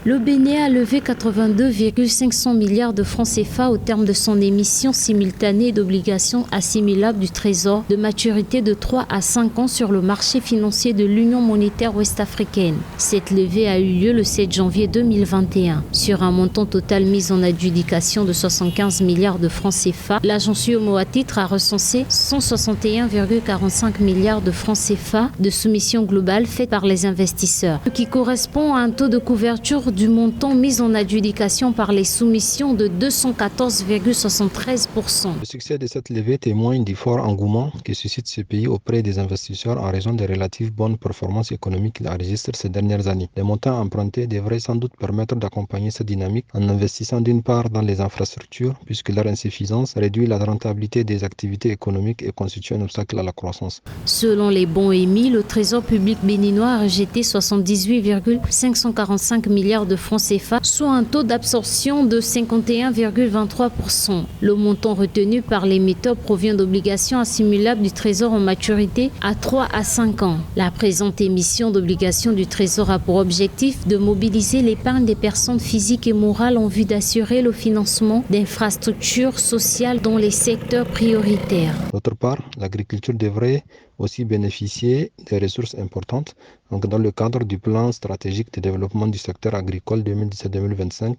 Le Bénin a levé 82,500 milliards de francs CFA au terme de son émission simultanée d'obligations assimilables du Trésor de maturité de 3 à 5 ans sur le marché financier de l'Union monétaire ouest-africaine. Cette levée a eu lieu le 7 janvier 2021. Sur un montant total mis en adjudication de 75 milliards de francs CFA, l'agence UEMOA à titre a recensé 161,45 milliards de francs CFA de soumission globale faite par les investisseurs, ce qui correspond à un taux de couverture du montant mis en adjudication par les soumissions de 214,73%. Le succès de cette levée témoigne du fort engouement que suscite ce pays auprès des investisseurs en raison des relatives bonnes performances économiques qu'il enregistre ces dernières années. Les montants empruntés devraient sans doute permettre d'accompagner cette dynamique en investissant d'une part dans les infrastructures, puisque leur insuffisance réduit la rentabilité des activités économiques et constitue un obstacle à la croissance. Selon les bons émis, le Trésor public béninois a rejeté 78,545 milliards de francs CFA, soit un taux d'absorption de 51,23%. Le montant retenu par l'émetteur provient d'obligations assimilables du Trésor en maturité à 3 à 5 ans. La présente émission d'obligations du Trésor a pour objectif de mobiliser l'épargne des personnes physiques et morales en vue d'assurer le financement d'infrastructures sociales dans les secteurs prioritaires. D'autre part, l'agriculture devrait aussi bénéficier des ressources importantes. Donc, dans le cadre du plan stratégique de développement du secteur agricole 2017-2025,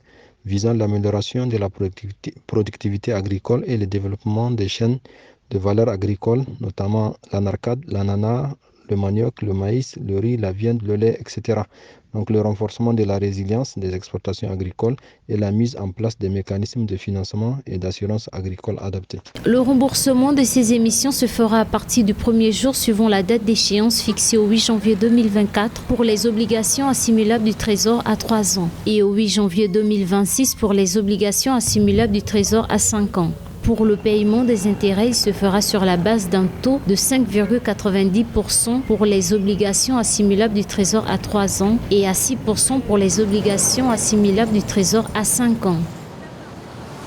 visant l'amélioration de la productivité agricole et le développement des chaînes de valeur agricole, notamment l'anarcade, l'ananas, le manioc, le maïs, le riz, la viande, le lait, etc. Donc le renforcement de la résilience des exploitations agricoles et la mise en place des mécanismes de financement et d'assurance agricole adaptés. Le remboursement de ces émissions se fera à partir du premier jour suivant la date d'échéance fixée au 8 janvier 2024 pour les obligations assimilables du Trésor à 3 ans et au 8 janvier 2026 pour les obligations assimilables du Trésor à 5 ans. Pour le paiement des intérêts, il se fera sur la base d'un taux de 5,90% pour les obligations assimilables du Trésor à 3 ans et à 6% pour les obligations assimilables du Trésor à 5 ans.